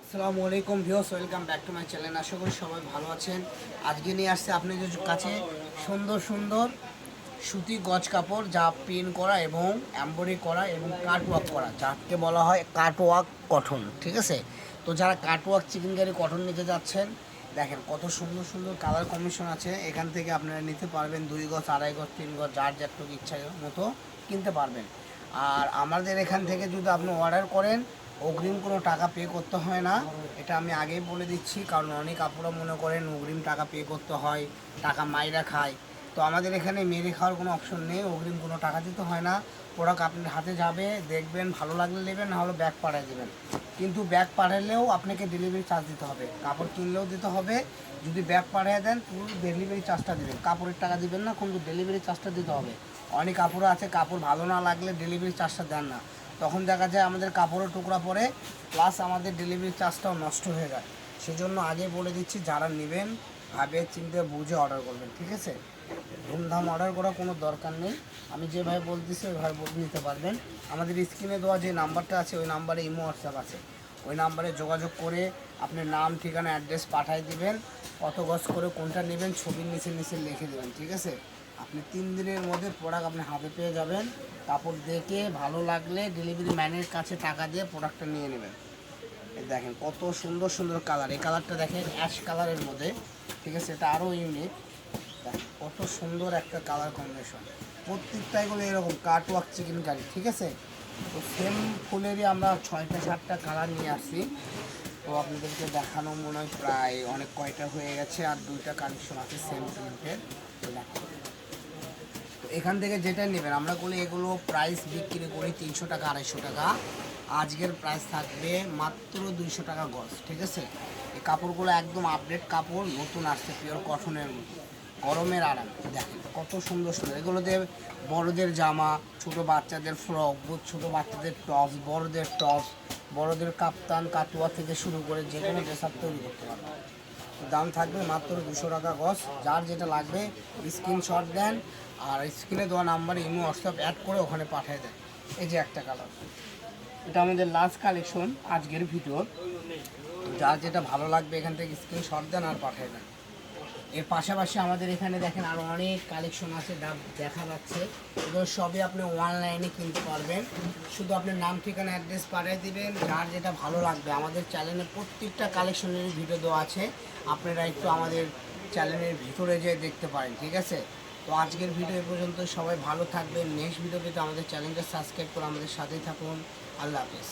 আসসালামু আলাইকুম viewers, welcome back to my channel. আশা করি সবাই ভালো আছেন। আজকে নিয়ে আসছে আপনাদের কাছে সুন্দর সুন্দর সুতি গজ কাপড়, যা প্রিন্ট করা এবং এমব্রয়ডারি করা এবং কাট ওয়ার্ক করা, যাকে বলা হয় কাট ওয়ার্ক কটন। ঠিক আছে, তো যারা কাট ওয়ার্ক চিকেনকারি কটন নিতে যাচ্ছেন, দেখেন কত সুন্দর সুন্দর কালার কম্বিনেশন আছে। এখান থেকে আপনারা নিতে পারবেন 2 গজ, 2.5 গজ, 3 গজ, যার যতটুকু ইচ্ছা মতো কিনতে পারবেন। আর আমাদের এখান থেকে যদি আপনি অর্ডার করেন, অগ্রিম কোনো টাকা পে করতে হয় না। এটা আমি আগেই বলে দিচ্ছি, কারণ অনেক আপুরা মনে করেন অগ্রিম টাকা পে করতে হয়, টাকা মাইরা খায়। তো আমাদের এখানে মেরে খাওয়ার কোনো অপশন নেই, অগ্রিম কোনো টাকা দিতে হয় না। প্রোডাক্ট আপনার হাতে যাবে, দেখবেন, ভালো লাগলে নেবেন, না হলে ব্যাগ পাঠিয়ে দেবেন। কিন্তু ব্যাগ পাঠালেও আপনাকে ডেলিভারি চার্জ দিতে হবে, কাপড় কিনলেও দিতে হবে। যদি ব্যাগ পাঠিয়ে দেন পুরো ডেলিভারি চার্জটা দেবেন, কাপড়ের টাকা দিবেন না, কিন্তু ডেলিভারি চার্জটা দিতে হবে। অনেক কাপড় আছে কাপড় ভালো না লাগলে ডেলিভারি চার্জটা দেন না, তখন দেখা যায় আমাদের কাপড়ের টুকরা পড়ে, প্লাস আমাদের ডেলিভারি চার্জটাও নষ্ট হয়ে যায়। সেজন্য আগে বলে দিচ্ছি, যারা নেবেন ভাবে চিন্তে বুঝে অর্ডার করবেন। ঠিক আছে, ধুমধাম অর্ডার করার কোনো দরকার নেই। আমি যেভাবে বলতেছি ওইভাবে বলে নিতে পারবেন। আমাদের স্ক্রিনে দেওয়া যে নাম্বারটা আছে, ওই নাম্বারে ইমো হোয়াটসঅ্যাপ আছে, ওই নাম্বারে যোগাযোগ করে আপনার নাম, ঠিকানা, অ্যাড্রেস পাঠিয়ে দিবেন। কত গজ করে কোনটা নেবেন ছবির নিচে নিচে লিখে দেবেন। ঠিক আছে, আপনি 3 দিনের মধ্যে প্রোডাক্ট আপনি হাতে পেয়ে যাবেন। কাপড় দেখে ভালো লাগলে ডেলিভারি ম্যানের কাছে টাকা দিয়ে প্রোডাক্টটা নিয়ে নেবেন। এই দেখেন কত সুন্দর সুন্দর কালার, এই কালারটা দেখেন অ্যাশ কালারের মধ্যে। ঠিক আছে, এটা আরও ইউনিক। দেখেন কত সুন্দর একটা কালার কম্বিনেশন, প্রত্যেকটাই গুলো এরকম কাট ওয়ার্ক চিকেন কারি। ঠিক আছে, তো সেম ফুলেরই আমরা 6টা 7টা কালার নিয়ে আসছি। তো আপনাদেরকে দেখানো মনে হয় প্রায় অনেক কয়টা হয়ে গেছে, আর 2টা কালেকশন আছে সেম প্রিন্টের। তো এখান থেকে যেটা নেবেন, আমরা বলি এগুলো প্রাইস বিক্রি করি 300 টাকা, 250 টাকা। আজকের প্রাইস থাকবে মাত্র 200 টাকা গজ। ঠিক আছে, এই কাপড়গুলো একদম আপডেট কাপড়, নতুন আসছে, পিওর কটনের মতো, গরমের আরাম। দেখেন কত সুন্দর সুন্দর, এগুলো দিয়ে বড়দের জামা, ছোট বাচ্চাদের ফ্রক, ছোট বাচ্চাদের টপস, বড়দের টপস, বড়দের কাপ্তান, কাতুয়া থেকে শুরু করে যে কোনো ড্রেস আপ তৈরি করতে পারবেন। দাম থাকবে মাত্র 200 টাকা গজ। যার যেটা লাগবে স্ক্রিনশট দেন, আর স্ক্রিনে দেওয়া নাম্বারে ইমো হোয়াটসঅ্যাপ অ্যাড করে ওখানে পাঠিয়ে দেন। এই যে একটা কালার, এটা আমাদের লাস্ট কালেকশন আজকের ভিডিওর। যার যেটা ভালো লাগবে এখান থেকে স্ক্রিনশট দেন আর পাঠিয়ে দেন। এর পাশাপাশি আমাদের এখানে দেখেন আরও অনেক কালেকশন আছে, দেখা যাচ্ছে। এগুলো সবই আপনি অনলাইনে কিনতে পারবেন, শুধু আপনার নাম, ঠিকানা, অ্যাড্রেস পাঠিয়ে দিবেন। যার যেটা ভালো লাগবে, আমাদের চ্যানেলে প্রত্যেকটা কালেকশনের ভিডিও দেওয়া আছে, আপনারা একটু আমাদের চ্যানেলের ভিতরে যেয়ে দেখতে পারেন। ঠিক আছে, তো আজকের ভিডিও এ পর্যন্ত। সবাই ভালো থাকবেন। নেক্সট ভিডিও পেতে আমাদের চ্যানেলটা সাবস্ক্রাইব করে আমাদের সাথেই থাকুন। আল্লাহ হাফেজ।